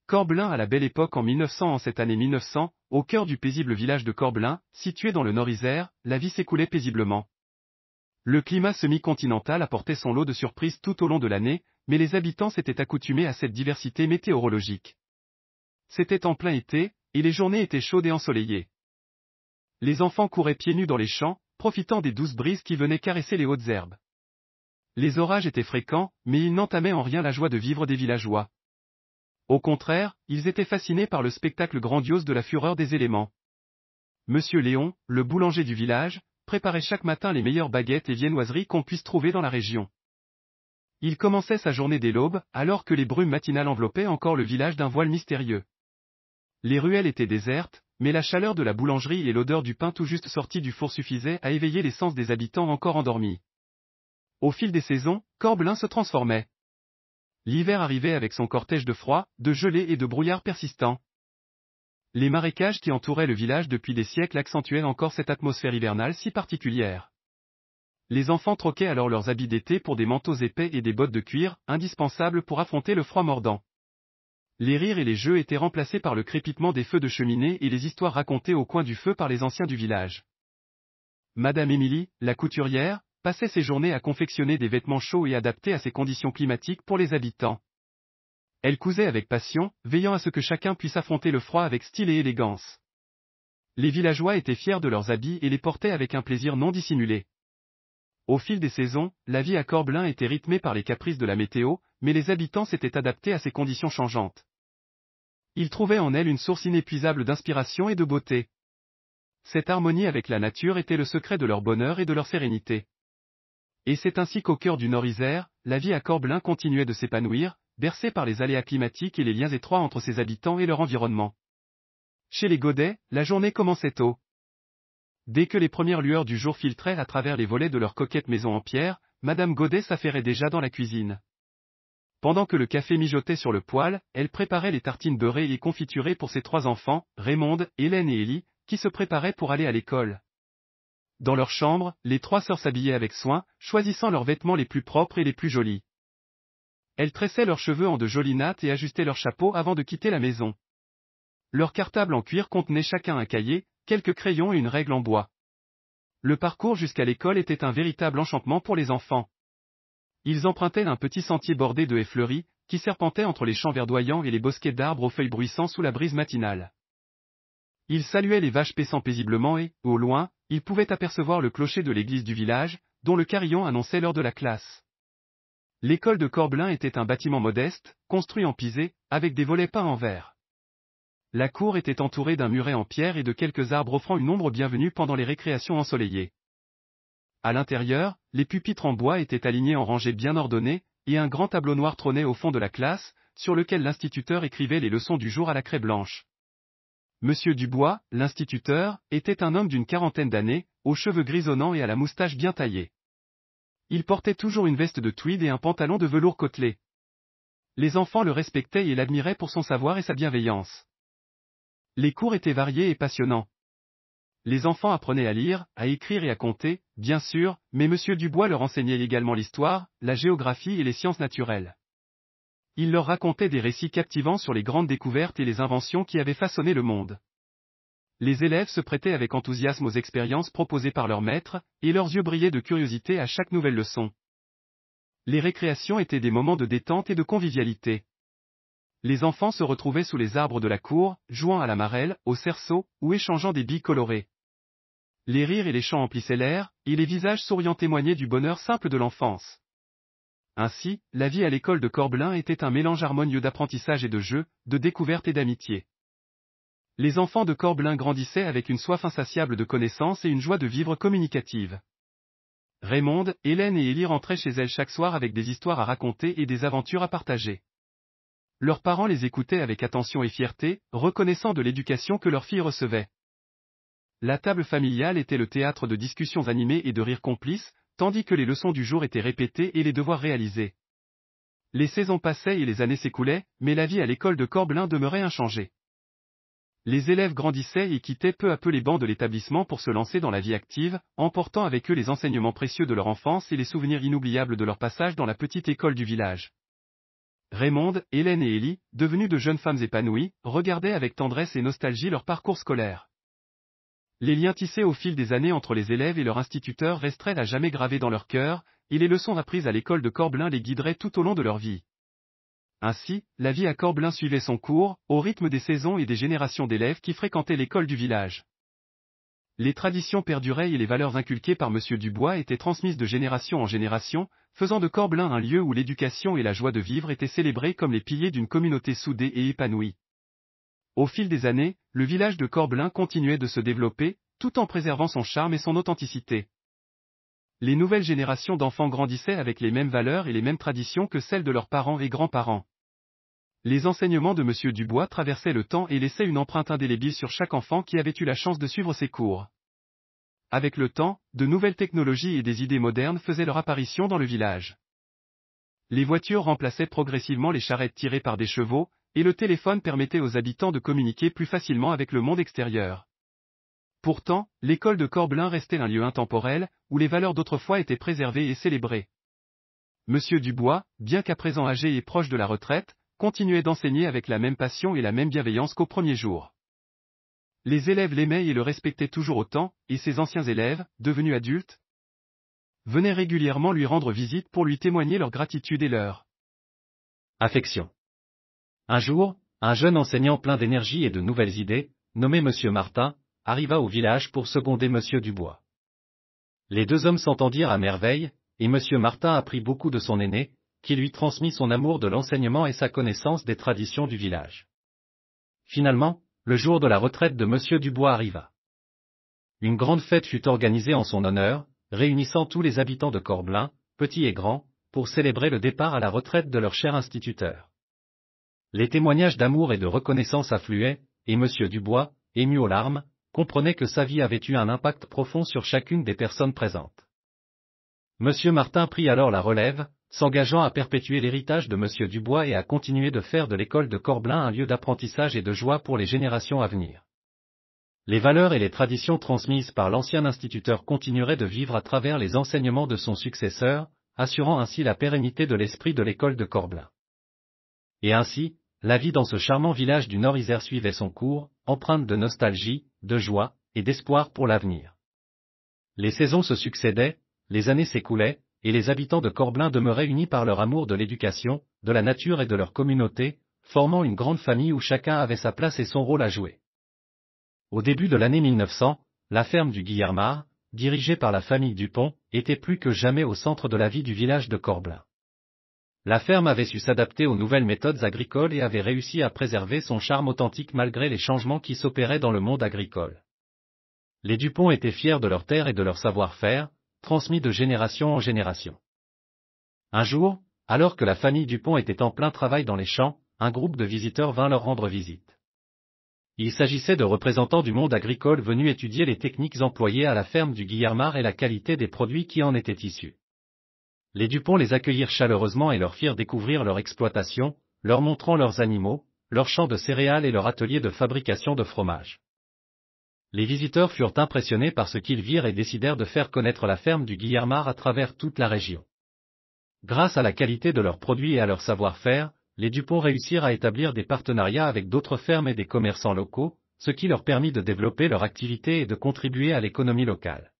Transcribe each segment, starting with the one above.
Corbelin à la belle époque en 1900. En cette année 1900, au cœur du paisible village de Corbelin, situé dans le Nord-Isère, la vie s'écoulait paisiblement. Le climat semi-continental apportait son lot de surprises tout au long de l'année, mais les habitants s'étaient accoutumés à cette diversité météorologique. C'était en plein été, et les journées étaient chaudes et ensoleillées. Les enfants couraient pieds nus dans les champs, profitant des douces brises qui venaient caresser les hautes herbes. Les orages étaient fréquents, mais ils n'entamaient en rien la joie de vivre des villageois. Au contraire, ils étaient fascinés par le spectacle grandiose de la fureur des éléments. Monsieur Léon, le boulanger du village, préparait chaque matin les meilleures baguettes et viennoiseries qu'on puisse trouver dans la région. Il commençait sa journée dès l'aube, alors que les brumes matinales enveloppaient encore le village d'un voile mystérieux. Les ruelles étaient désertes, mais la chaleur de la boulangerie et l'odeur du pain tout juste sorti du four suffisaient à éveiller les sens des habitants encore endormis. Au fil des saisons, Corbelin se transformait. L'hiver arrivait avec son cortège de froid, de gelée et de brouillard persistants. Les marécages qui entouraient le village depuis des siècles accentuaient encore cette atmosphère hivernale si particulière. Les enfants troquaient alors leurs habits d'été pour des manteaux épais et des bottes de cuir, indispensables pour affronter le froid mordant. Les rires et les jeux étaient remplacés par le crépitement des feux de cheminée et les histoires racontées au coin du feu par les anciens du village. Madame Émilie, la couturière, passait ses journées à confectionner des vêtements chauds et adaptés à ces conditions climatiques pour les habitants. Elle cousait avec passion, veillant à ce que chacun puisse affronter le froid avec style et élégance. Les villageois étaient fiers de leurs habits et les portaient avec un plaisir non dissimulé. Au fil des saisons, la vie à Corbelin était rythmée par les caprices de la météo, mais les habitants s'étaient adaptés à ces conditions changeantes. Ils trouvaient en elle une source inépuisable d'inspiration et de beauté. Cette harmonie avec la nature était le secret de leur bonheur et de leur sérénité. Et c'est ainsi qu'au cœur du Nord-Isère, la vie à Corbelin continuait de s'épanouir, bercée par les aléas climatiques et les liens étroits entre ses habitants et leur environnement. Chez les Godet, la journée commençait tôt. Dès que les premières lueurs du jour filtraient à travers les volets de leur coquette maison en pierre, Madame Godet s'affairait déjà dans la cuisine. Pendant que le café mijotait sur le poêle, elle préparait les tartines beurrées et confiturées pour ses 3 enfants, Raymonde, Hélène et Élie, qui se préparaient pour aller à l'école. Dans leur chambre, les 3 sœurs s'habillaient avec soin, choisissant leurs vêtements les plus propres et les plus jolis. Elles tressaient leurs cheveux en de jolies nattes et ajustaient leurs chapeaux avant de quitter la maison. Leur cartable en cuir contenait chacun un cahier, quelques crayons et une règle en bois. Le parcours jusqu'à l'école était un véritable enchantement pour les enfants. Ils empruntaient un petit sentier bordé de haies fleuries, qui serpentait entre les champs verdoyants et les bosquets d'arbres aux feuilles bruissant sous la brise matinale. Ils saluaient les vaches paissant paisiblement et, au loin, ils pouvaient apercevoir le clocher de l'église du village, dont le carillon annonçait l'heure de la classe. L'école de Corbelin était un bâtiment modeste, construit en pisé, avec des volets peints en vert. La cour était entourée d'un muret en pierre et de quelques arbres offrant une ombre bienvenue pendant les récréations ensoleillées. À l'intérieur, les pupitres en bois étaient alignés en rangées bien ordonnées, et un grand tableau noir trônait au fond de la classe, sur lequel l'instituteur écrivait les leçons du jour à la craie blanche. Monsieur Dubois, l'instituteur, était un homme d'une 40aine d'années, aux cheveux grisonnants et à la moustache bien taillée. Il portait toujours une veste de tweed et un pantalon de velours côtelé. Les enfants le respectaient et l'admiraient pour son savoir et sa bienveillance. Les cours étaient variés et passionnants. Les enfants apprenaient à lire, à écrire et à compter, bien sûr, mais Monsieur Dubois leur enseignait également l'histoire, la géographie et les sciences naturelles. Il leur racontait des récits captivants sur les grandes découvertes et les inventions qui avaient façonné le monde. Les élèves se prêtaient avec enthousiasme aux expériences proposées par leur maître, et leurs yeux brillaient de curiosité à chaque nouvelle leçon. Les récréations étaient des moments de détente et de convivialité. Les enfants se retrouvaient sous les arbres de la cour, jouant à la marelle, au cerceau, ou échangeant des billes colorées. Les rires et les chants emplissaient l'air, et les visages souriants témoignaient du bonheur simple de l'enfance. Ainsi, la vie à l'école de Corbelin était un mélange harmonieux d'apprentissage et de jeu, de découverte et d'amitié. Les enfants de Corbelin grandissaient avec une soif insatiable de connaissances et une joie de vivre communicative. Raymonde, Hélène et Élie rentraient chez elles chaque soir avec des histoires à raconter et des aventures à partager. Leurs parents les écoutaient avec attention et fierté, reconnaissant de l'éducation que leurs filles recevaient. La table familiale était le théâtre de discussions animées et de rires complices, tandis que les leçons du jour étaient répétées et les devoirs réalisés. Les saisons passaient et les années s'écoulaient, mais la vie à l'école de Corbelin demeurait inchangée. Les élèves grandissaient et quittaient peu à peu les bancs de l'établissement pour se lancer dans la vie active, emportant avec eux les enseignements précieux de leur enfance et les souvenirs inoubliables de leur passage dans la petite école du village. Raymonde, Hélène et Élie, devenues de jeunes femmes épanouies, regardaient avec tendresse et nostalgie leur parcours scolaire. Les liens tissés au fil des années entre les élèves et leur instituteur resteraient à jamais gravés dans leur cœur, et les leçons apprises à l'école de Corbelin les guideraient tout au long de leur vie. Ainsi, la vie à Corbelin suivait son cours, au rythme des saisons et des générations d'élèves qui fréquentaient l'école du village. Les traditions perduraient et les valeurs inculquées par Monsieur Dubois étaient transmises de génération en génération, faisant de Corbelin un lieu où l'éducation et la joie de vivre étaient célébrées comme les piliers d'une communauté soudée et épanouie. Au fil des années, le village de Corbelin continuait de se développer, tout en préservant son charme et son authenticité. Les nouvelles générations d'enfants grandissaient avec les mêmes valeurs et les mêmes traditions que celles de leurs parents et grands-parents. Les enseignements de Monsieur Dubois traversaient le temps et laissaient une empreinte indélébile sur chaque enfant qui avait eu la chance de suivre ses cours. Avec le temps, de nouvelles technologies et des idées modernes faisaient leur apparition dans le village. Les voitures remplaçaient progressivement les charrettes tirées par des chevaux, et le téléphone permettait aux habitants de communiquer plus facilement avec le monde extérieur. Pourtant, l'école de Corbelin restait un lieu intemporel, où les valeurs d'autrefois étaient préservées et célébrées. Monsieur Dubois, bien qu'à présent âgé et proche de la retraite, continuait d'enseigner avec la même passion et la même bienveillance qu'au premier jour. Les élèves l'aimaient et le respectaient toujours autant, et ses anciens élèves, devenus adultes, venaient régulièrement lui rendre visite pour lui témoigner leur gratitude et leur affection. Un jour, un jeune enseignant plein d'énergie et de nouvelles idées, nommé Monsieur Martin, arriva au village pour seconder Monsieur Dubois. Les deux hommes s'entendirent à merveille, et Monsieur Martin apprit beaucoup de son aîné, qui lui transmit son amour de l'enseignement et sa connaissance des traditions du village. Finalement, le jour de la retraite de Monsieur Dubois arriva. Une grande fête fut organisée en son honneur, réunissant tous les habitants de Corbelin, petits et grands, pour célébrer le départ à la retraite de leur cher instituteur. Les témoignages d'amour et de reconnaissance affluaient, et Monsieur Dubois, ému aux larmes, comprenait que sa vie avait eu un impact profond sur chacune des personnes présentes. Monsieur Martin prit alors la relève, s'engageant à perpétuer l'héritage de Monsieur Dubois et à continuer de faire de l'école de Corbelin un lieu d'apprentissage et de joie pour les générations à venir. Les valeurs et les traditions transmises par l'ancien instituteur continueraient de vivre à travers les enseignements de son successeur, assurant ainsi la pérennité de l'esprit de l'école de Corbelin. Et ainsi, la vie dans ce charmant village du Nord-Isère suivait son cours, empreinte de nostalgie, de joie, et d'espoir pour l'avenir. Les saisons se succédaient, les années s'écoulaient, et les habitants de Corbelin demeuraient unis par leur amour de l'éducation, de la nature et de leur communauté, formant une grande famille où chacun avait sa place et son rôle à jouer. Au début de l'année 1900, la ferme du Guillermard, dirigée par la famille Dupont, était plus que jamais au centre de la vie du village de Corbelin. La ferme avait su s'adapter aux nouvelles méthodes agricoles et avait réussi à préserver son charme authentique malgré les changements qui s'opéraient dans le monde agricole. Les Dupont étaient fiers de leur terre et de leur savoir-faire, transmis de génération en génération. Un jour, alors que la famille Dupont était en plein travail dans les champs, un groupe de visiteurs vint leur rendre visite. Il s'agissait de représentants du monde agricole venus étudier les techniques employées à la ferme du Guillermard et la qualité des produits qui en étaient issus. Les Dupont les accueillirent chaleureusement et leur firent découvrir leur exploitation, leur montrant leurs animaux, leurs champs de céréales et leur atelier de fabrication de fromage. Les visiteurs furent impressionnés par ce qu'ils virent et décidèrent de faire connaître la ferme du Guillermard à travers toute la région. Grâce à la qualité de leurs produits et à leur savoir-faire, les Dupont réussirent à établir des partenariats avec d'autres fermes et des commerçants locaux, ce qui leur permit de développer leur activité et de contribuer à l'économie locale.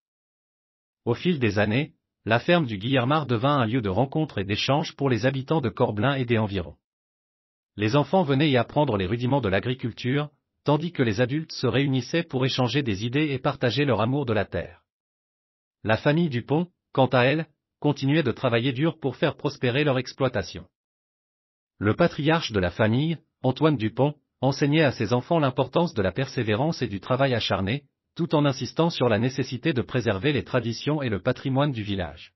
Au fil des années, la ferme du Guillermard devint un lieu de rencontre et d'échange pour les habitants de Corbelin et des environs. Les enfants venaient y apprendre les rudiments de l'agriculture, tandis que les adultes se réunissaient pour échanger des idées et partager leur amour de la terre. La famille Dupont, quant à elle, continuait de travailler dur pour faire prospérer leur exploitation. Le patriarche de la famille, Antoine Dupont, enseignait à ses enfants l'importance de la persévérance et du travail acharné, tout en insistant sur la nécessité de préserver les traditions et le patrimoine du village.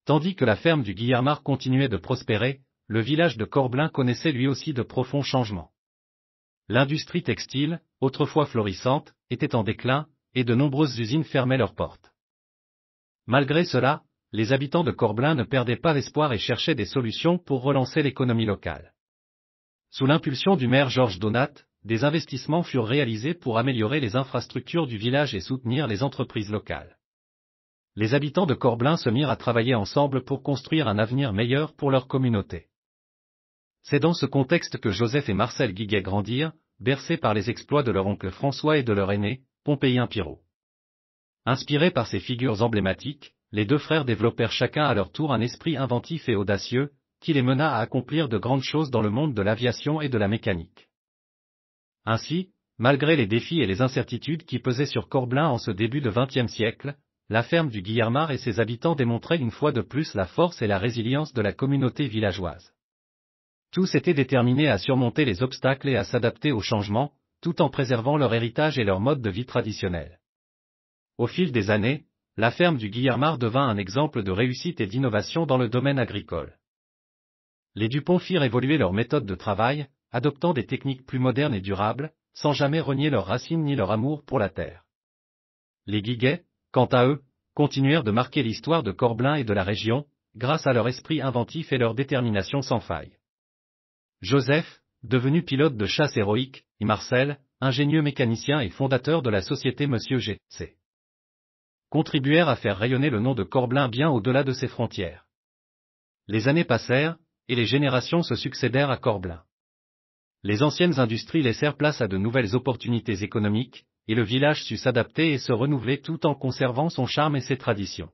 Tandis que la ferme du Guillermard continuait de prospérer, le village de Corbelin connaissait lui aussi de profonds changements. L'industrie textile, autrefois florissante, était en déclin, et de nombreuses usines fermaient leurs portes. Malgré cela, les habitants de Corbelin ne perdaient pas l'espoir et cherchaient des solutions pour relancer l'économie locale. Sous l'impulsion du maire Georges Donat, des investissements furent réalisés pour améliorer les infrastructures du village et soutenir les entreprises locales. Les habitants de Corbelin se mirent à travailler ensemble pour construire un avenir meilleur pour leur communauté. C'est dans ce contexte que Joseph et Marcel Guiguet grandirent, bercés par les exploits de leur oncle François et de leur aîné, Pompéien Pirot. Inspirés par ces figures emblématiques, les deux frères développèrent chacun à leur tour un esprit inventif et audacieux, qui les mena à accomplir de grandes choses dans le monde de l'aviation et de la mécanique. Ainsi, malgré les défis et les incertitudes qui pesaient sur Corblain en ce début de XXe siècle, la ferme du Guillermard et ses habitants démontraient une fois de plus la force et la résilience de la communauté villageoise. Tous étaient déterminés à surmonter les obstacles et à s'adapter aux changements, tout en préservant leur héritage et leur mode de vie traditionnel. Au fil des années, la ferme du Guillermard devint un exemple de réussite et d'innovation dans le domaine agricole. Les Dupont firent évoluer leurs méthodes de travail, adoptant des techniques plus modernes et durables, sans jamais renier leurs racines ni leur amour pour la terre. Les Guiguet, quant à eux, continuèrent de marquer l'histoire de Corblain et de la région, grâce à leur esprit inventif et leur détermination sans faille. Joseph, devenu pilote de chasse héroïque, et Marcel, ingénieux mécanicien et fondateur de la société Monsieur G.C. contribuèrent à faire rayonner le nom de Corblain bien au-delà de ses frontières. Les années passèrent, et les générations se succédèrent à Corblain. Les anciennes industries laissèrent place à de nouvelles opportunités économiques, et le village sut s'adapter et se renouveler tout en conservant son charme et ses traditions.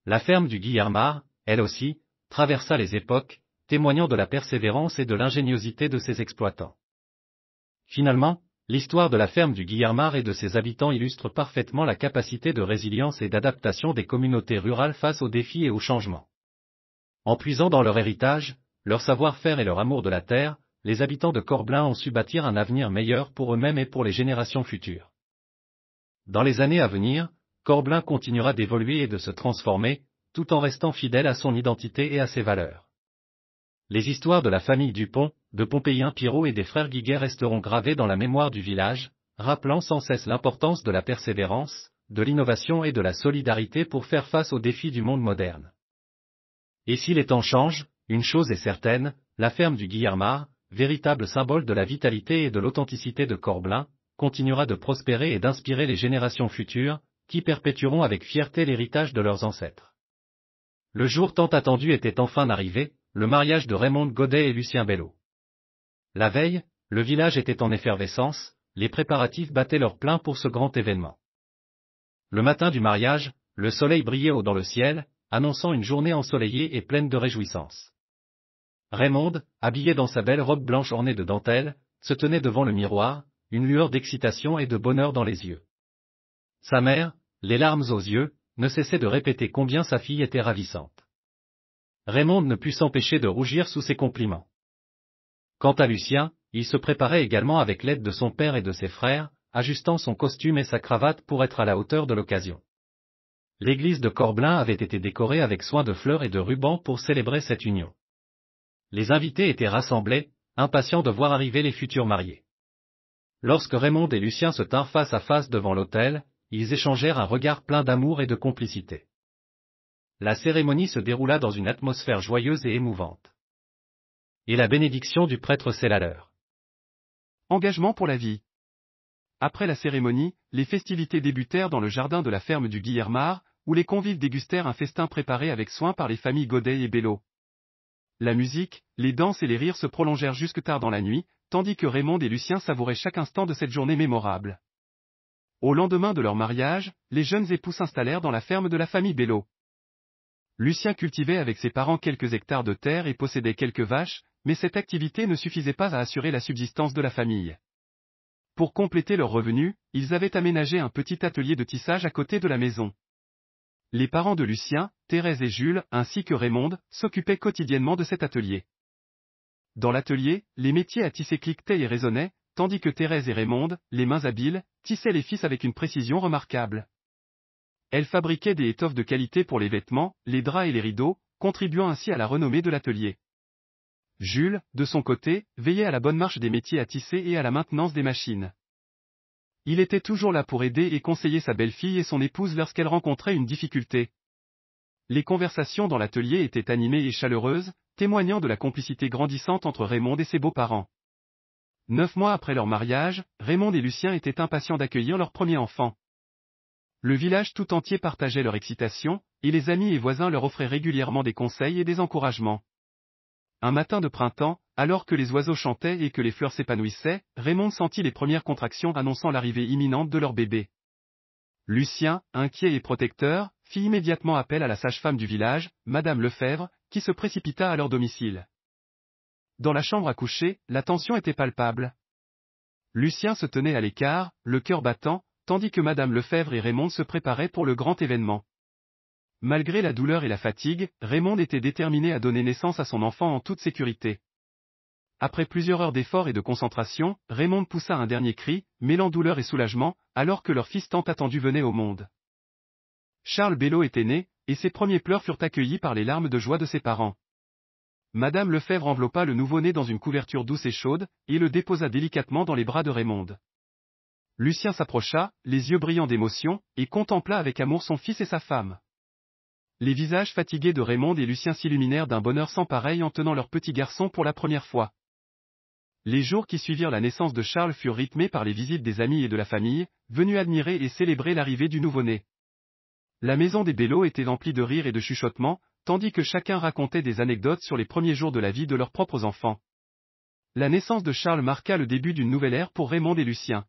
La ferme du Guillermard, elle aussi, traversa les époques, témoignant de la persévérance et de l'ingéniosité de ses exploitants. Finalement, l'histoire de la ferme du Guillermard et de ses habitants illustre parfaitement la capacité de résilience et d'adaptation des communautés rurales face aux défis et aux changements. En puisant dans leur héritage, leur savoir-faire et leur amour de la terre, les habitants de Corblain ont su bâtir un avenir meilleur pour eux-mêmes et pour les générations futures. Dans les années à venir, Corblain continuera d'évoluer et de se transformer, tout en restant fidèle à son identité et à ses valeurs. Les histoires de la famille Dupont, de Pompéien Pirot et des frères Guiguet resteront gravées dans la mémoire du village, rappelant sans cesse l'importance de la persévérance, de l'innovation et de la solidarité pour faire face aux défis du monde moderne. Et si les temps changent, une chose est certaine, la ferme du Guillermard, véritable symbole de la vitalité et de l'authenticité de Corblain, continuera de prospérer et d'inspirer les générations futures, qui perpétueront avec fierté l'héritage de leurs ancêtres. Le jour tant attendu était enfin arrivé, le mariage de Raymond Godet et Lucien Bello. La veille, le village était en effervescence, les préparatifs battaient leur plein pour ce grand événement. Le matin du mariage, le soleil brillait haut dans le ciel, annonçant une journée ensoleillée et pleine de réjouissances. Raymond, habillé dans sa belle robe blanche ornée de dentelles, se tenait devant le miroir, une lueur d'excitation et de bonheur dans les yeux. Sa mère, les larmes aux yeux, ne cessait de répéter combien sa fille était ravissante. Raymond ne put s'empêcher de rougir sous ses compliments. Quant à Lucien, il se préparait également avec l'aide de son père et de ses frères, ajustant son costume et sa cravate pour être à la hauteur de l'occasion. L'église de Corblain avait été décorée avec soin de fleurs et de rubans pour célébrer cette union. Les invités étaient rassemblés, impatients de voir arriver les futurs mariés. Lorsque Raymond et Lucien se tinrent face à face devant l'autel, ils échangèrent un regard plein d'amour et de complicité. La cérémonie se déroula dans une atmosphère joyeuse et émouvante. Et la bénédiction du prêtre scella l'heure. Engagement pour la vie. Après la cérémonie, les festivités débutèrent dans le jardin de la ferme du Guillermard, où les convives dégustèrent un festin préparé avec soin par les familles Godet et Bello. La musique, les danses et les rires se prolongèrent jusque tard dans la nuit, tandis que Raymond et Lucien savouraient chaque instant de cette journée mémorable. Au lendemain de leur mariage, les jeunes époux s'installèrent dans la ferme de la famille Bello. Lucien cultivait avec ses parents quelques hectares de terre et possédait quelques vaches, mais cette activité ne suffisait pas à assurer la subsistance de la famille. Pour compléter leurs revenus, ils avaient aménagé un petit atelier de tissage à côté de la maison. Les parents de Lucien, Thérèse et Jules, ainsi que Raymond, s'occupaient quotidiennement de cet atelier. Dans l'atelier, les métiers à tisser cliquetaient et résonnaient, tandis que Thérèse et Raymond, les mains habiles, tissaient les fils avec une précision remarquable. Elles fabriquaient des étoffes de qualité pour les vêtements, les draps et les rideaux, contribuant ainsi à la renommée de l'atelier. Jules, de son côté, veillait à la bonne marche des métiers à tisser et à la maintenance des machines. Il était toujours là pour aider et conseiller sa belle-fille et son épouse lorsqu'elles rencontraient une difficulté. Les conversations dans l'atelier étaient animées et chaleureuses, témoignant de la complicité grandissante entre Raymond et ses beaux-parents. 9 mois après leur mariage, Raymond et Lucien étaient impatients d'accueillir leur premier enfant. Le village tout entier partageait leur excitation, et les amis et voisins leur offraient régulièrement des conseils et des encouragements. Un matin de printemps, alors que les oiseaux chantaient et que les fleurs s'épanouissaient, Raymond sentit les premières contractions annonçant l'arrivée imminente de leur bébé. Lucien, inquiet et protecteur, fit immédiatement appel à la sage-femme du village, Madame Lefebvre, qui se précipita à leur domicile. Dans la chambre à coucher, la tension était palpable. Lucien se tenait à l'écart, le cœur battant, tandis que Madame Lefebvre et Raymond se préparaient pour le grand événement. Malgré la douleur et la fatigue, Raymond était déterminé à donner naissance à son enfant en toute sécurité. Après plusieurs heures d'efforts et de concentration, Raymond poussa un dernier cri, mêlant douleur et soulagement, alors que leur fils tant attendu venait au monde. Charles Bello était né, et ses premiers pleurs furent accueillis par les larmes de joie de ses parents. Madame Lefebvre enveloppa le nouveau-né dans une couverture douce et chaude, et le déposa délicatement dans les bras de Raymond. Lucien s'approcha, les yeux brillants d'émotion, et contempla avec amour son fils et sa femme. Les visages fatigués de Raymond et Lucien s'illuminèrent d'un bonheur sans pareil en tenant leur petit garçon pour la première fois. Les jours qui suivirent la naissance de Charles furent rythmés par les visites des amis et de la famille, venus admirer et célébrer l'arrivée du nouveau-né. La maison des Bello était remplie de rires et de chuchotements, tandis que chacun racontait des anecdotes sur les premiers jours de la vie de leurs propres enfants. La naissance de Charles marqua le début d'une nouvelle ère pour Raymond et Lucien.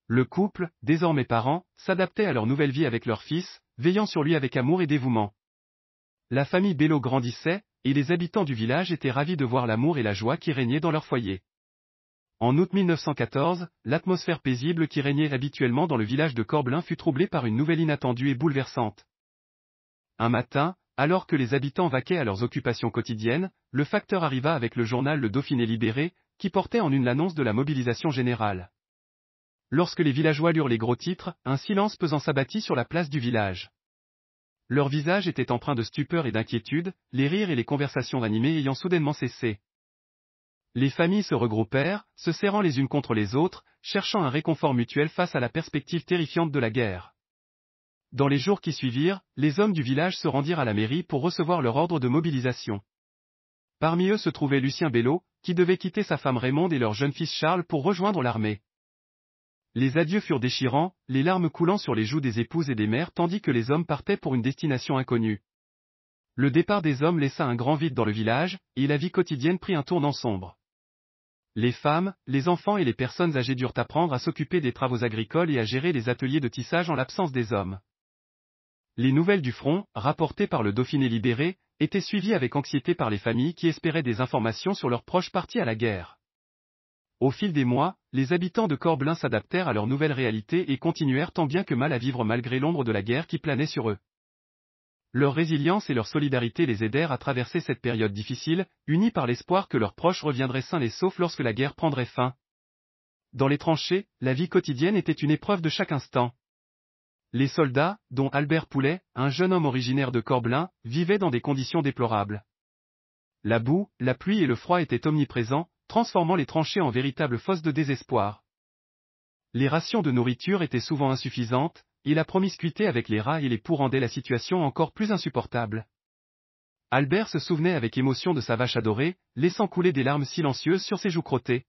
Le couple, désormais parents, s'adaptait à leur nouvelle vie avec leur fils, veillant sur lui avec amour et dévouement. La famille Bello grandissait, et les habitants du village étaient ravis de voir l'amour et la joie qui régnaient dans leur foyer. En août 1914, l'atmosphère paisible qui régnait habituellement dans le village de Corbelin fut troublée par une nouvelle inattendue et bouleversante. Un matin, alors que les habitants vaquaient à leurs occupations quotidiennes, le facteur arriva avec le journal Le Dauphiné libéré, qui portait en une l'annonce de la mobilisation générale. Lorsque les villageois lurent les gros titres, un silence pesant s'abattit sur la place du village. Leurs visages étaient empreints de stupeur et d'inquiétude, les rires et les conversations animées ayant soudainement cessé. Les familles se regroupèrent, se serrant les unes contre les autres, cherchant un réconfort mutuel face à la perspective terrifiante de la guerre. Dans les jours qui suivirent, les hommes du village se rendirent à la mairie pour recevoir leur ordre de mobilisation. Parmi eux se trouvait Lucien Bello, qui devait quitter sa femme Raymonde et leur jeune fils Charles pour rejoindre l'armée. Les adieux furent déchirants, les larmes coulant sur les joues des épouses et des mères tandis que les hommes partaient pour une destination inconnue. Le départ des hommes laissa un grand vide dans le village, et la vie quotidienne prit un tournant sombre. Les femmes, les enfants et les personnes âgées durent apprendre à s'occuper des travaux agricoles et à gérer les ateliers de tissage en l'absence des hommes. Les nouvelles du front, rapportées par le Dauphiné libéré, étaient suivies avec anxiété par les familles qui espéraient des informations sur leurs proches partis à la guerre. Au fil des mois, les habitants de Corbelin s'adaptèrent à leur nouvelle réalité et continuèrent tant bien que mal à vivre malgré l'ombre de la guerre qui planait sur eux. Leur résilience et leur solidarité les aidèrent à traverser cette période difficile, unis par l'espoir que leurs proches reviendraient sains et saufs lorsque la guerre prendrait fin. Dans les tranchées, la vie quotidienne était une épreuve de chaque instant. Les soldats, dont Albert Poulet, un jeune homme originaire de Corbelin, vivaient dans des conditions déplorables. La boue, la pluie et le froid étaient omniprésents, transformant les tranchées en véritables fosses de désespoir. Les rations de nourriture étaient souvent insuffisantes, et la promiscuité avec les rats et les poux rendait la situation encore plus insupportable. Albert se souvenait avec émotion de sa vache adorée, laissant couler des larmes silencieuses sur ses joues crottées.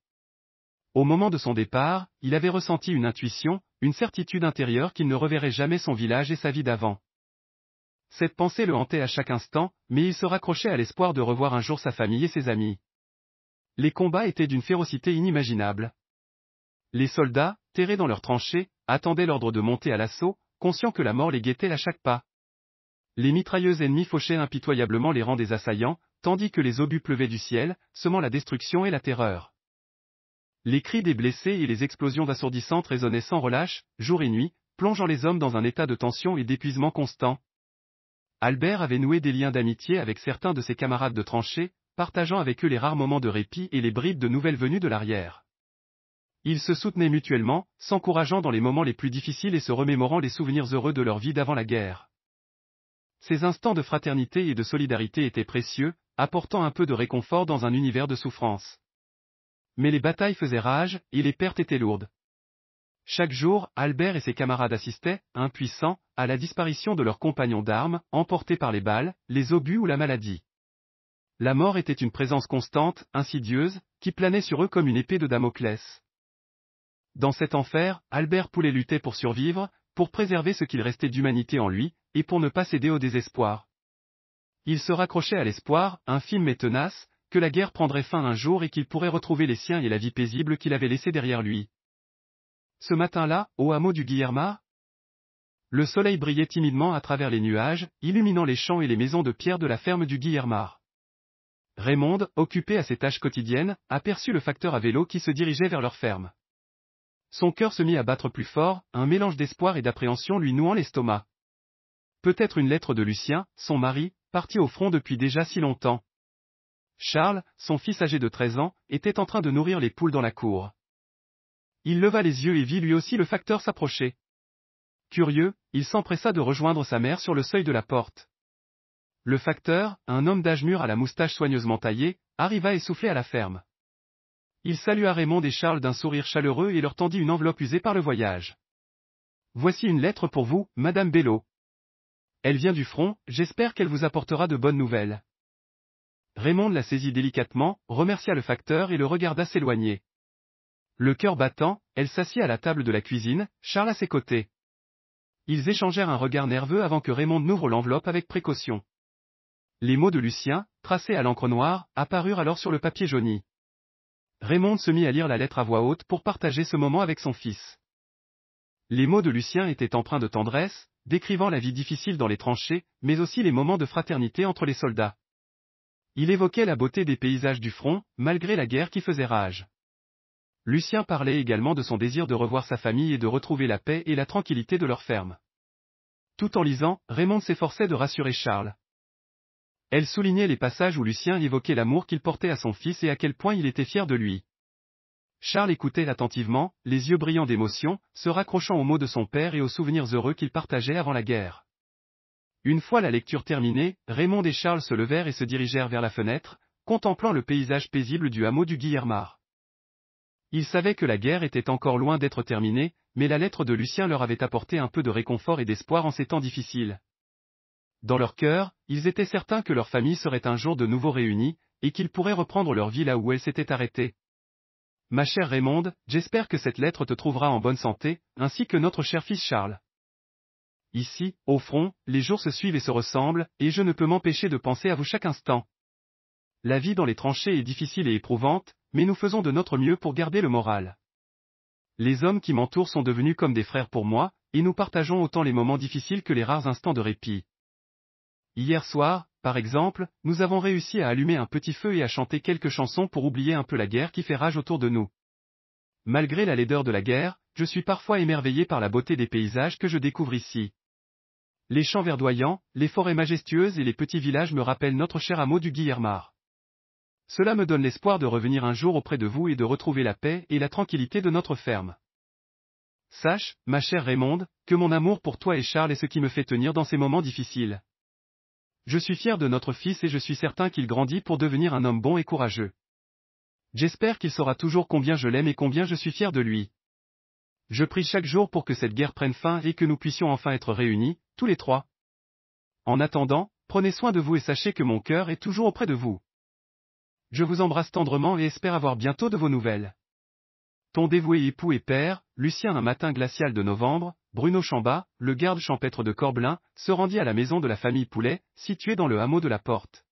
Au moment de son départ, il avait ressenti une intuition, une certitude intérieure qu'il ne reverrait jamais son village et sa vie d'avant. Cette pensée le hantait à chaque instant, mais il se raccrochait à l'espoir de revoir un jour sa famille et ses amis. Les combats étaient d'une férocité inimaginable. Les soldats, terrés dans leurs tranchées, attendaient l'ordre de monter à l'assaut, conscients que la mort les guettait à chaque pas. Les mitrailleuses ennemies fauchaient impitoyablement les rangs des assaillants, tandis que les obus pleuvaient du ciel, semant la destruction et la terreur. Les cris des blessés et les explosions assourdissantes résonnaient sans relâche, jour et nuit, plongeant les hommes dans un état de tension et d'épuisement constant. Albert avait noué des liens d'amitié avec certains de ses camarades de tranchée, partageant avec eux les rares moments de répit et les bribes de nouvelles venues de l'arrière. Ils se soutenaient mutuellement, s'encourageant dans les moments les plus difficiles et se remémorant les souvenirs heureux de leur vie d'avant la guerre. Ces instants de fraternité et de solidarité étaient précieux, apportant un peu de réconfort dans un univers de souffrance. Mais les batailles faisaient rage, et les pertes étaient lourdes. Chaque jour, Albert et ses camarades assistaient, impuissants, à la disparition de leurs compagnons d'armes, emportés par les balles, les obus ou la maladie. La mort était une présence constante, insidieuse, qui planait sur eux comme une épée de Damoclès. Dans cet enfer, Albert Poulet luttait pour survivre, pour préserver ce qu'il restait d'humanité en lui, et pour ne pas céder au désespoir. Il se raccrochait à l'espoir, infime mais tenace, que la guerre prendrait fin un jour et qu'il pourrait retrouver les siens et la vie paisible qu'il avait laissée derrière lui. Ce matin-là, au hameau du Guillermard, le soleil brillait timidement à travers les nuages, illuminant les champs et les maisons de pierre de la ferme du Guillermard. Raymond, occupé à ses tâches quotidiennes, aperçut le facteur à vélo qui se dirigeait vers leur ferme. Son cœur se mit à battre plus fort, un mélange d'espoir et d'appréhension lui nouant l'estomac. Peut-être une lettre de Lucien, son mari, parti au front depuis déjà si longtemps. Charles, son fils âgé de 13 ans, était en train de nourrir les poules dans la cour. Il leva les yeux et vit lui aussi le facteur s'approcher. Curieux, il s'empressa de rejoindre sa mère sur le seuil de la porte. Le facteur, un homme d'âge mûr à la moustache soigneusement taillée, arriva essoufflé à la ferme. Il salua Raymond et Charles d'un sourire chaleureux et leur tendit une enveloppe usée par le voyage. « Voici une lettre pour vous, Madame Bello. Elle vient du front, j'espère qu'elle vous apportera de bonnes nouvelles. » Raymond la saisit délicatement, remercia le facteur et le regarda s'éloigner. Le cœur battant, elle s'assit à la table de la cuisine, Charles à ses côtés. Ils échangèrent un regard nerveux avant que Raymond n'ouvre l'enveloppe avec précaution. Les mots de Lucien, tracés à l'encre noire, apparurent alors sur le papier jauni. Raymond se mit à lire la lettre à voix haute pour partager ce moment avec son fils. Les mots de Lucien étaient empreints de tendresse, décrivant la vie difficile dans les tranchées, mais aussi les moments de fraternité entre les soldats. Il évoquait la beauté des paysages du front, malgré la guerre qui faisait rage. Lucien parlait également de son désir de revoir sa famille et de retrouver la paix et la tranquillité de leur ferme. Tout en lisant, Raymond s'efforçait de rassurer Charles. Elle soulignait les passages où Lucien évoquait l'amour qu'il portait à son fils et à quel point il était fier de lui. Charles écoutait attentivement, les yeux brillants d'émotion, se raccrochant aux mots de son père et aux souvenirs heureux qu'ils partageaient avant la guerre. Une fois la lecture terminée, Raymond et Charles se levèrent et se dirigèrent vers la fenêtre, contemplant le paysage paisible du hameau du Guillermard. Ils savaient que la guerre était encore loin d'être terminée, mais la lettre de Lucien leur avait apporté un peu de réconfort et d'espoir en ces temps difficiles. Dans leur cœur, ils étaient certains que leur famille serait un jour de nouveau réunie, et qu'ils pourraient reprendre leur vie là où elle s'était arrêtée. Ma chère Raymonde, j'espère que cette lettre te trouvera en bonne santé, ainsi que notre cher fils Charles. Ici, au front, les jours se suivent et se ressemblent, et je ne peux m'empêcher de penser à vous chaque instant. La vie dans les tranchées est difficile et éprouvante, mais nous faisons de notre mieux pour garder le moral. Les hommes qui m'entourent sont devenus comme des frères pour moi, et nous partageons autant les moments difficiles que les rares instants de répit. Hier soir, par exemple, nous avons réussi à allumer un petit feu et à chanter quelques chansons pour oublier un peu la guerre qui fait rage autour de nous. Malgré la laideur de la guerre, je suis parfois émerveillé par la beauté des paysages que je découvre ici. Les champs verdoyants, les forêts majestueuses et les petits villages me rappellent notre cher hameau du Guillermard. Cela me donne l'espoir de revenir un jour auprès de vous et de retrouver la paix et la tranquillité de notre ferme. Sache, ma chère Raymonde, que mon amour pour toi et Charles est ce qui me fait tenir dans ces moments difficiles. Je suis fier de notre fils et je suis certain qu'il grandit pour devenir un homme bon et courageux. J'espère qu'il saura toujours combien je l'aime et combien je suis fier de lui. Je prie chaque jour pour que cette guerre prenne fin et que nous puissions enfin être réunis, tous les trois. En attendant, prenez soin de vous et sachez que mon cœur est toujours auprès de vous. Je vous embrasse tendrement et espère avoir bientôt de vos nouvelles. Ton dévoué époux et père, Lucien. Un matin glacial de novembre, Bruno Chambat, le garde champêtre de Corbelin, se rendit à la maison de la famille Poulet, située dans le hameau de la Porte.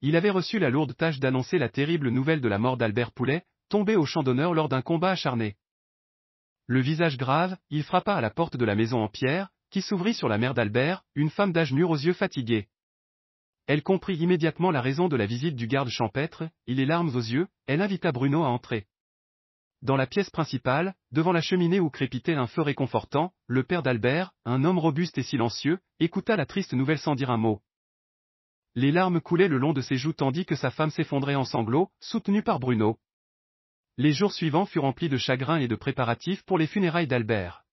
Il avait reçu la lourde tâche d'annoncer la terrible nouvelle de la mort d'Albert Poulet, tombé au champ d'honneur lors d'un combat acharné. Le visage grave, il frappa à la porte de la maison en pierre, qui s'ouvrit sur la mère d'Albert, une femme d'âge mûr aux yeux fatigués. Elle comprit immédiatement la raison de la visite du garde champêtre, et les larmes aux yeux, elle invita Bruno à entrer. Dans la pièce principale, devant la cheminée où crépitait un feu réconfortant, le père d'Albert, un homme robuste et silencieux, écouta la triste nouvelle sans dire un mot. Les larmes coulaient le long de ses joues tandis que sa femme s'effondrait en sanglots, soutenue par Bruno. Les jours suivants furent remplis de chagrin et de préparatifs pour les funérailles d'Albert.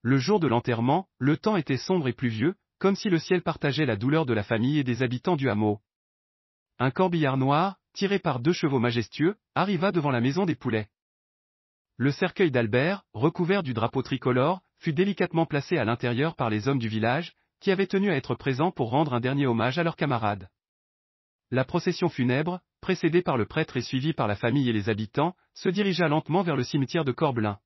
Le jour de l'enterrement, le temps était sombre et pluvieux, comme si le ciel partageait la douleur de la famille et des habitants du hameau. Un corbillard noir, tiré par 2 chevaux majestueux, arriva devant la maison des Poulets. Le cercueil d'Albert, recouvert du drapeau tricolore, fut délicatement placé à l'intérieur par les hommes du village, qui avaient tenu à être présents pour rendre un dernier hommage à leurs camarades. La procession funèbre, précédée par le prêtre et suivie par la famille et les habitants, se dirigea lentement vers le cimetière de Corbelin.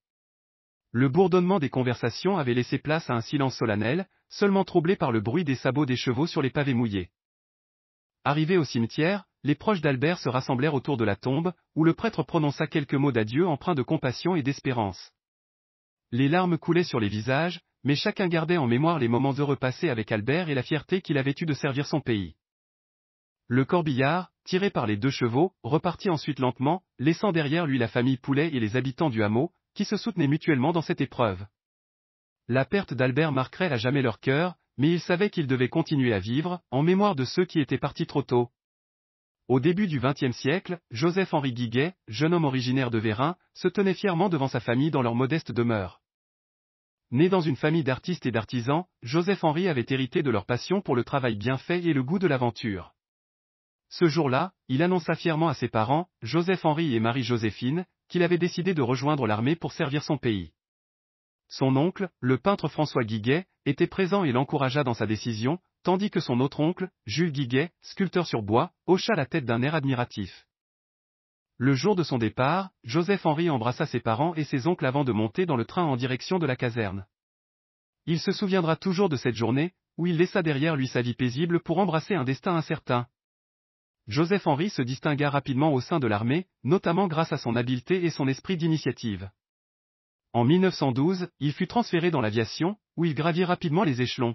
Le bourdonnement des conversations avait laissé place à un silence solennel, seulement troublé par le bruit des sabots des chevaux sur les pavés mouillés. Arrivés au cimetière, les proches d'Albert se rassemblèrent autour de la tombe, où le prêtre prononça quelques mots d'adieu empreints de compassion et d'espérance. Les larmes coulaient sur les visages, mais chacun gardait en mémoire les moments heureux passés avec Albert et la fierté qu'il avait eue de servir son pays. Le corbillard, tiré par les 2 chevaux, repartit ensuite lentement, laissant derrière lui la famille Poulet et les habitants du hameau, qui se soutenaient mutuellement dans cette épreuve. La perte d'Albert marquerait à jamais leur cœur, mais ils savaient qu'ils devaient continuer à vivre, en mémoire de ceux qui étaient partis trop tôt. Au début du XXe siècle, Joseph-Henri Guiguet, jeune homme originaire de Vérin, se tenait fièrement devant sa famille dans leur modeste demeure. Né dans une famille d'artistes et d'artisans, Joseph-Henri avait hérité de leur passion pour le travail bien fait et le goût de l'aventure. Ce jour-là, il annonça fièrement à ses parents, Joseph-Henri et Marie-Joséphine, qu'il avait décidé de rejoindre l'armée pour servir son pays. Son oncle, le peintre François Guiguet, était présent et l'encouragea dans sa décision, tandis que son autre oncle, Jules Guiguet, sculpteur sur bois, hocha la tête d'un air admiratif. Le jour de son départ, Joseph-Henri embrassa ses parents et ses oncles avant de monter dans le train en direction de la caserne. Il se souviendra toujours de cette journée, où il laissa derrière lui sa vie paisible pour embrasser un destin incertain. Joseph-Henri se distingua rapidement au sein de l'armée, notamment grâce à son habileté et son esprit d'initiative. En 1912, il fut transféré dans l'aviation, où il gravit rapidement les échelons.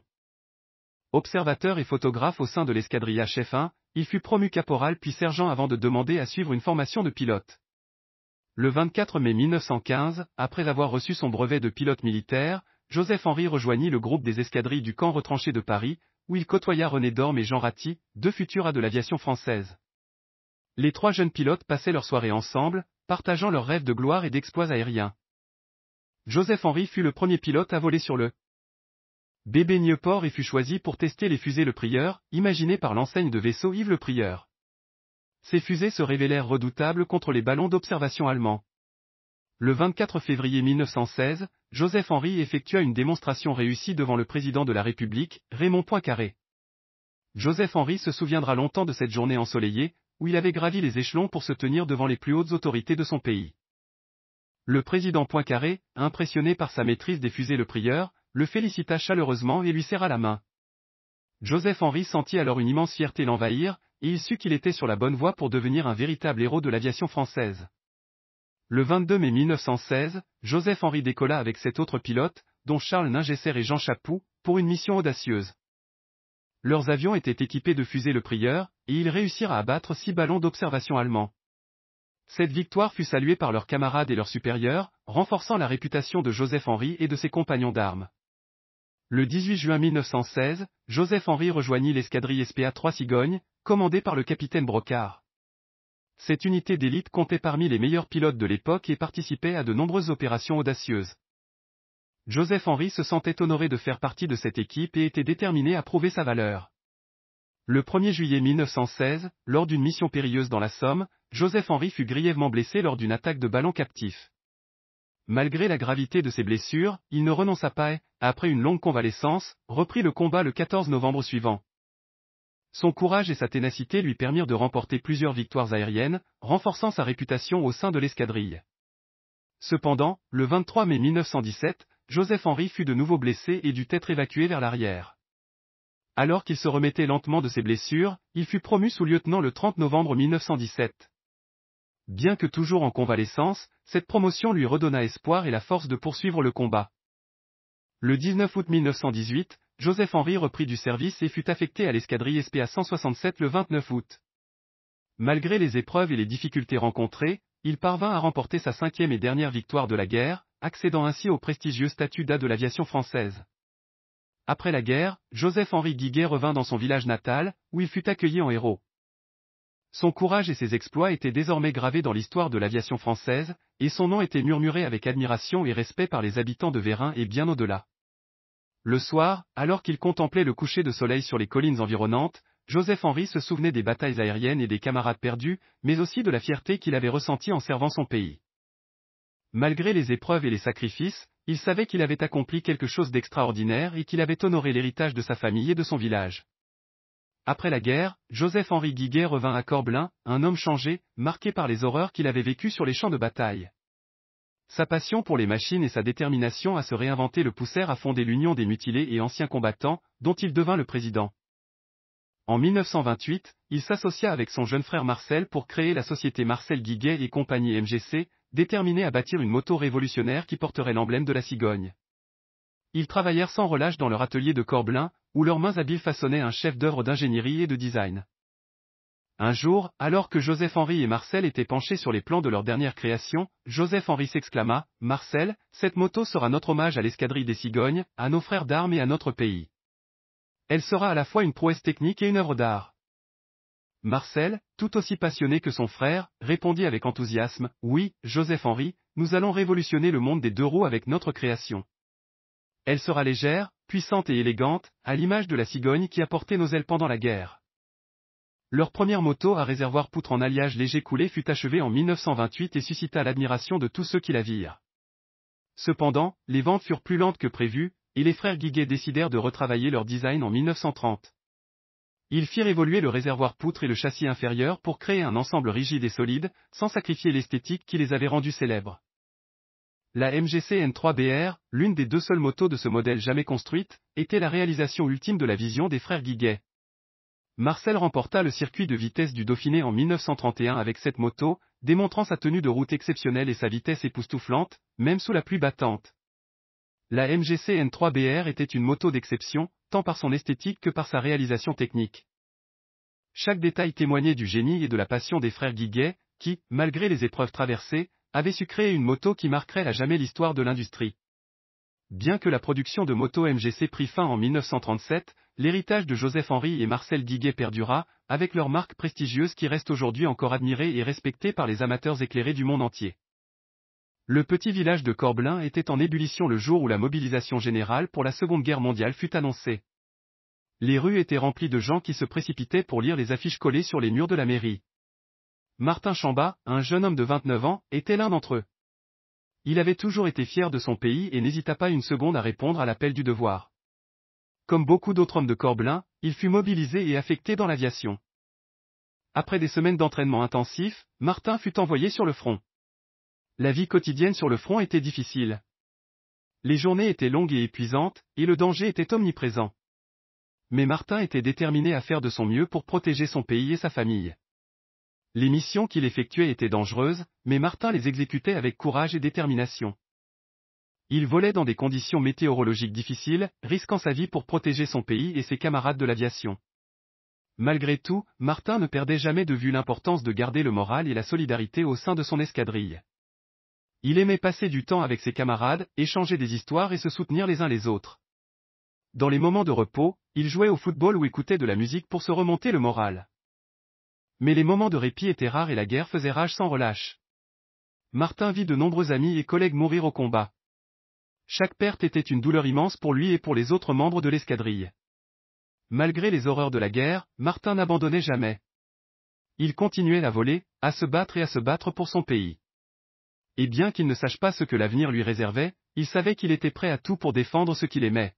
Observateur et photographe au sein de l'escadrille HF1, il fut promu caporal puis sergent avant de demander à suivre une formation de pilote. Le 24 mai 1915, après avoir reçu son brevet de pilote militaire, Joseph-Henri rejoignit le groupe des escadrilles du camp retranché de Paris, où il côtoya René Dorme et Jean Ratti, 2 futurs as de l'aviation française. Les 3 jeunes pilotes passaient leur soirée ensemble, partageant leurs rêves de gloire et d'exploits aériens. Joseph-Henri fut le premier pilote à voler sur le bébé Nieuport et fut choisi pour tester les fusées Le Prieur, imaginées par l'enseigne de vaisseau Yves Le Prieur. Ces fusées se révélèrent redoutables contre les ballons d'observation allemands. Le 24 février 1916, Joseph-Henri effectua une démonstration réussie devant le président de la République, Raymond Poincaré. Joseph-Henri se souviendra longtemps de cette journée ensoleillée, où il avait gravi les échelons pour se tenir devant les plus hautes autorités de son pays. Le président Poincaré, impressionné par sa maîtrise des fusées Le Prieur, le félicita chaleureusement et lui serra la main. Joseph-Henri sentit alors une immense fierté l'envahir, et il sut qu'il était sur la bonne voie pour devenir un véritable héros de l'aviation française. Le 22 mai 1916, Joseph-Henri décolla avec 7 autres pilotes, dont Charles Ningesser et Jean Chapou, pour une mission audacieuse. Leurs avions étaient équipés de fusées Le Prieur, et ils réussirent à abattre 6 ballons d'observation allemands. Cette victoire fut saluée par leurs camarades et leurs supérieurs, renforçant la réputation de Joseph-Henri et de ses compagnons d'armes. Le 18 juin 1916, Joseph-Henri rejoignit l'escadrille SPA-3 Cigogne, commandée par le capitaine Brocard. Cette unité d'élite comptait parmi les meilleurs pilotes de l'époque et participait à de nombreuses opérations audacieuses. Joseph-Henri se sentait honoré de faire partie de cette équipe et était déterminé à prouver sa valeur. Le 1er juillet 1916, lors d'une mission périlleuse dans la Somme, Joseph-Henri fut grièvement blessé lors d'une attaque de ballon captif. Malgré la gravité de ses blessures, il ne renonça pas et, après une longue convalescence, reprit le combat le 14 novembre suivant. Son courage et sa ténacité lui permirent de remporter plusieurs victoires aériennes, renforçant sa réputation au sein de l'escadrille. Cependant, le 23 mai 1917, Joseph-Henri fut de nouveau blessé et dut être évacué vers l'arrière. Alors qu'il se remettait lentement de ses blessures, il fut promu sous-lieutenant le 30 novembre 1917. Bien que toujours en convalescence, cette promotion lui redonna espoir et la force de poursuivre le combat. Le 19 août 1918, Joseph-Henri reprit du service et fut affecté à l'escadrille SPA 167 le 29 août. Malgré les épreuves et les difficultés rencontrées, il parvint à remporter sa 5e et dernière victoire de la guerre, accédant ainsi au prestigieux statut d'A de l'aviation française. Après la guerre, Joseph-Henri Guiguet revint dans son village natal, où il fut accueilli en héros. Son courage et ses exploits étaient désormais gravés dans l'histoire de l'aviation française, et son nom était murmuré avec admiration et respect par les habitants de Vérin et bien au-delà. Le soir, alors qu'il contemplait le coucher de soleil sur les collines environnantes, Joseph-Henri se souvenait des batailles aériennes et des camarades perdus, mais aussi de la fierté qu'il avait ressentie en servant son pays. Malgré les épreuves et les sacrifices, il savait qu'il avait accompli quelque chose d'extraordinaire et qu'il avait honoré l'héritage de sa famille et de son village. Après la guerre, Joseph-Henri Guiguet revint à Corbelin, un homme changé, marqué par les horreurs qu'il avait vécues sur les champs de bataille. Sa passion pour les machines et sa détermination à se réinventer le poussèrent à fonder l'Union des mutilés et anciens combattants, dont il devint le président. En 1928, il s'associa avec son jeune frère Marcel pour créer la société Marcel Guiguet et compagnie MGC, déterminée à bâtir une moto révolutionnaire qui porterait l'emblème de la cigogne. Ils travaillèrent sans relâche dans leur atelier de Corbelin, où leurs mains habiles façonnaient un chef-d'œuvre d'ingénierie et de design. Un jour, alors que Joseph-Henri et Marcel étaient penchés sur les plans de leur dernière création, Joseph-Henri s'exclama, « Marcel, cette moto sera notre hommage à l'escadrille des cigognes, à nos frères d'armes et à notre pays. Elle sera à la fois une prouesse technique et une œuvre d'art. » Marcel, tout aussi passionné que son frère, répondit avec enthousiasme, « Oui, Joseph-Henri, nous allons révolutionner le monde des deux roues avec notre création. Elle sera légère, puissante et élégante, à l'image de la cigogne qui a porté nos ailes pendant la guerre. » Leur première moto à réservoir poutre en alliage léger coulé fut achevée en 1928 et suscita l'admiration de tous ceux qui la virent. Cependant, les ventes furent plus lentes que prévu, et les frères Guiguet décidèrent de retravailler leur design en 1930. Ils firent évoluer le réservoir poutre et le châssis inférieur pour créer un ensemble rigide et solide, sans sacrifier l'esthétique qui les avait rendus célèbres. La MGC N3BR, l'une des deux seules motos de ce modèle jamais construite, était la réalisation ultime de la vision des frères Guiguet. Marcel remporta le circuit de vitesse du Dauphiné en 1931 avec cette moto, démontrant sa tenue de route exceptionnelle et sa vitesse époustouflante, même sous la pluie battante. La MGC N3BR était une moto d'exception, tant par son esthétique que par sa réalisation technique. Chaque détail témoignait du génie et de la passion des frères Guiguet, qui, malgré les épreuves traversées, avaient su créer une moto qui marquerait à jamais l'histoire de l'industrie. Bien que la production de motos MGC prit fin en 1937, l'héritage de Joseph-Henri et Marcel Guiguet perdura, avec leur marque prestigieuse qui reste aujourd'hui encore admirée et respectée par les amateurs éclairés du monde entier. Le petit village de Corbelin était en ébullition le jour où la mobilisation générale pour la Seconde Guerre mondiale fut annoncée. Les rues étaient remplies de gens qui se précipitaient pour lire les affiches collées sur les murs de la mairie. Martin Chambat, un jeune homme de 29 ans, était l'un d'entre eux. Il avait toujours été fier de son pays et n'hésita pas une seconde à répondre à l'appel du devoir. Comme beaucoup d'autres hommes de Corbelin, il fut mobilisé et affecté dans l'aviation. Après des semaines d'entraînement intensif, Martin fut envoyé sur le front. La vie quotidienne sur le front était difficile. Les journées étaient longues et épuisantes, et le danger était omniprésent. Mais Martin était déterminé à faire de son mieux pour protéger son pays et sa famille. Les missions qu'il effectuait étaient dangereuses, mais Martin les exécutait avec courage et détermination. Il volait dans des conditions météorologiques difficiles, risquant sa vie pour protéger son pays et ses camarades de l'aviation. Malgré tout, Martin ne perdait jamais de vue l'importance de garder le moral et la solidarité au sein de son escadrille. Il aimait passer du temps avec ses camarades, échanger des histoires et se soutenir les uns les autres. Dans les moments de repos, il jouait au football ou écoutait de la musique pour se remonter le moral. Mais les moments de répit étaient rares et la guerre faisait rage sans relâche. Martin vit de nombreux amis et collègues mourir au combat. Chaque perte était une douleur immense pour lui et pour les autres membres de l'escadrille. Malgré les horreurs de la guerre, Martin n'abandonnait jamais. Il continuait à voler, à se battre et à se battre pour son pays. Et bien qu'il ne sache pas ce que l'avenir lui réservait, il savait qu'il était prêt à tout pour défendre ce qu'il aimait.